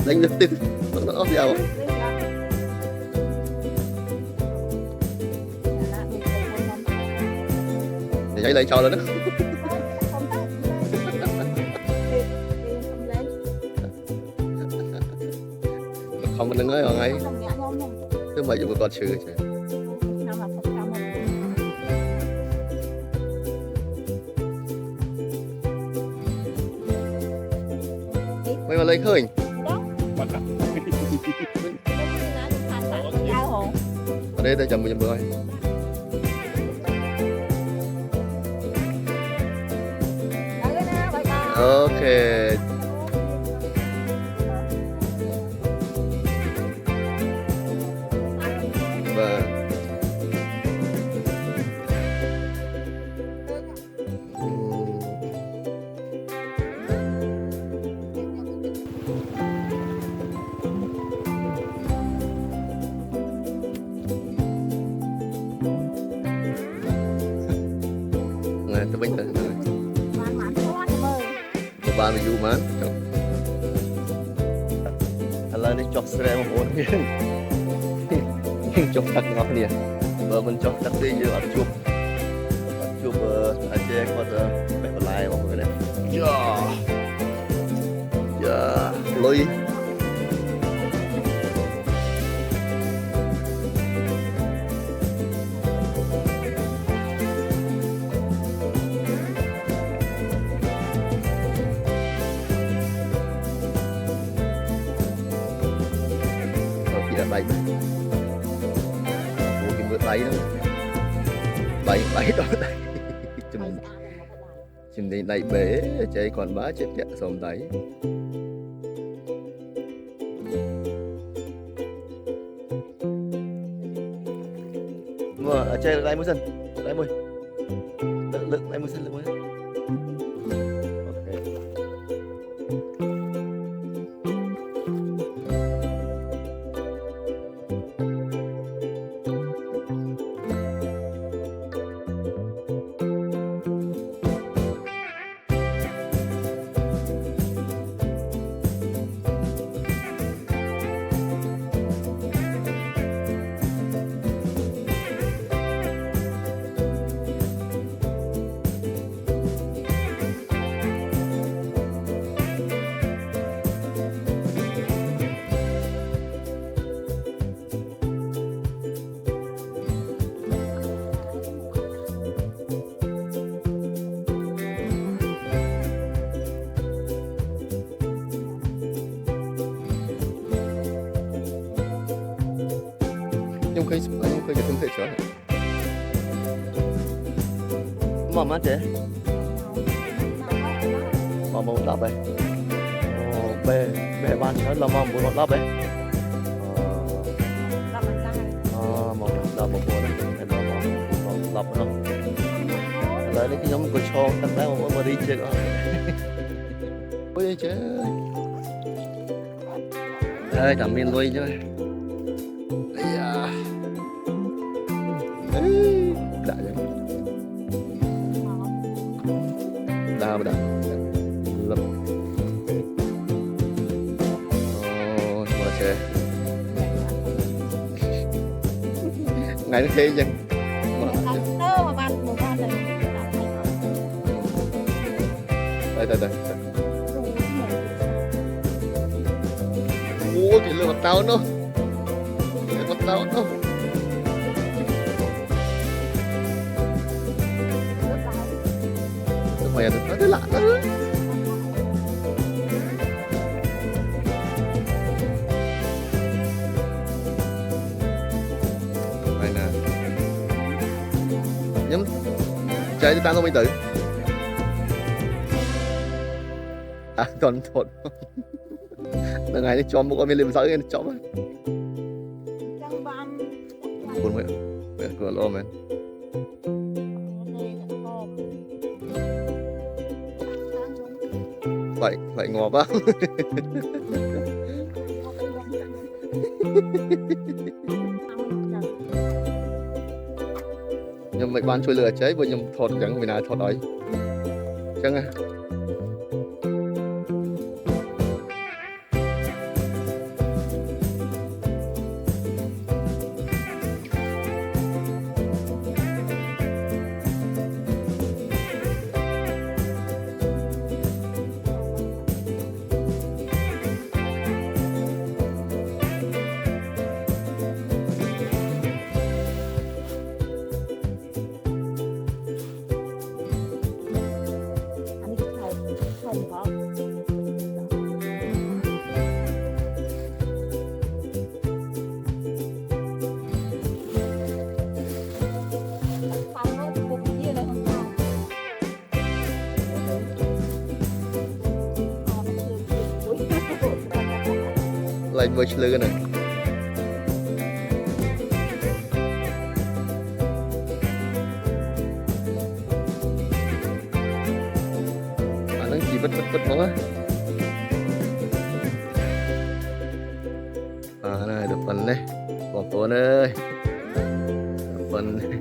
Đánh được tin nó ốp vào thì chạy lại cho lên đó không mình đừng nói rồi ngay chứ mà dùng con chữ mấy mà lấy khơi ở đây ta chầm bơi ok vâng tôi bánh tận rồi ba mươi du mát là đi chọc xe một ổn chọc tắc ngọc nè và mình chọc tắc đi giờ chụp anh chị có phải lại mọi người này lôi bay mua cái mưa tay đó bay đó đây chừng này này bể chạy còn bá chết kẹt sòng tay mà chạy lại mũi dần lại mũi lực lại mũi dần lực mũi anh khơi thân thể trở mà má trẻ mà một lắp ấy bè bè ban nó là mà một lắp ấy một lắp một đấy một lắp nó lại cái nhóm của cho tất cả một mà đi chơi đó ôi chứ đây cảm ơn lui chứ đã chứ đau đã lắm mà chơi ngày nó thế nhưng đây mua cái lừa mặt tao nó mày nó thế lạ đó đây nè nhưng chạy đi tăng không mình tử à còn thột là ngày cho một con miếng liềm sợi cho mà buồn vậy vậy cửa lo mà phải ngọt quá nhưng mà ban chui lửa cháy vừa nhầm thọt chẳng vì nào thọt ấy chẳng à lại với lư này nó chỉ bứt máu á này được phần này còn phố ơi được phần này.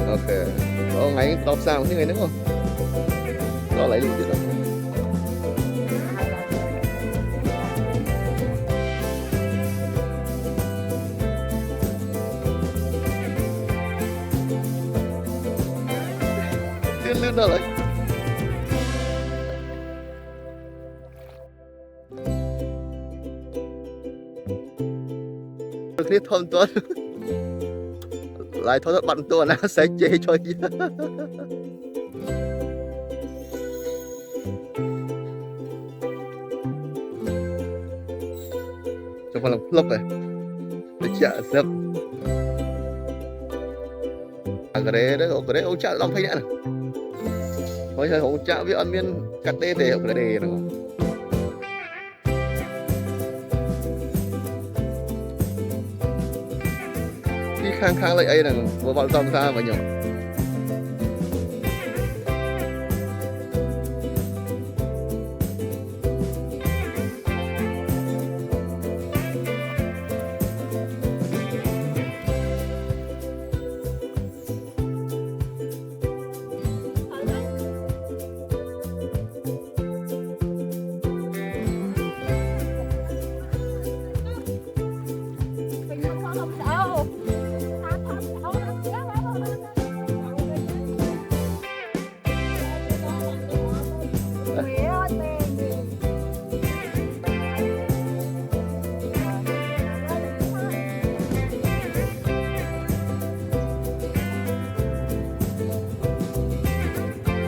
Ok, có ngày đọc sao thế này đúng không? Đó lấy luôn chứ đâu. Tiên lươn đó lấy. Thế thơm tuấn. Lại thôi bận tuần nó sẽ chê cho gì cho con làm flop này để chả sập cái đấy ông chả lòng thấy nhá này bây giờ ông chả với ăn miên cắt đê để cái đề này khang lại ấy là vừa vào dòng ra mà nhỉ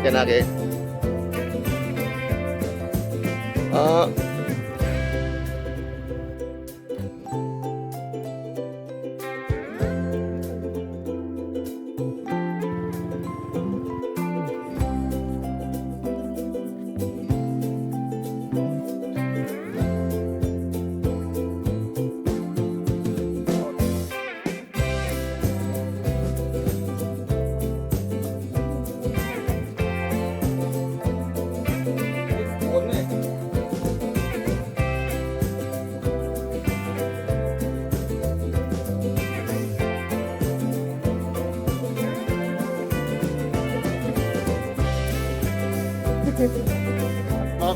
편하게 to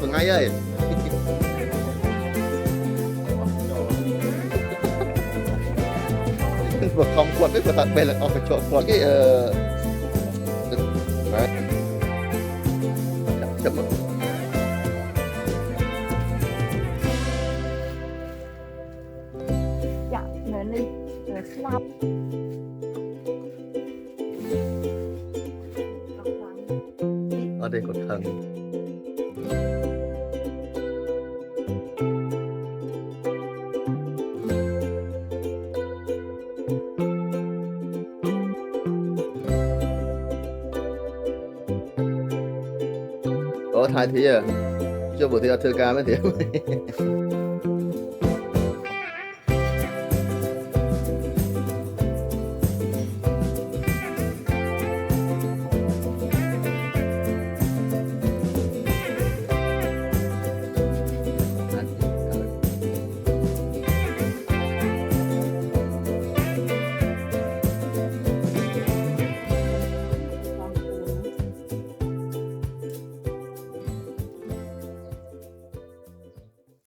từ ngay ơi vừa không quật với vừa tạt bè là phải chọn qua cái đấy chậm rồi. Dạ, người đi, người slap. Ở đây có thần. Ủa thay thì à? Cho bữa thì thưa ca mới thiệt.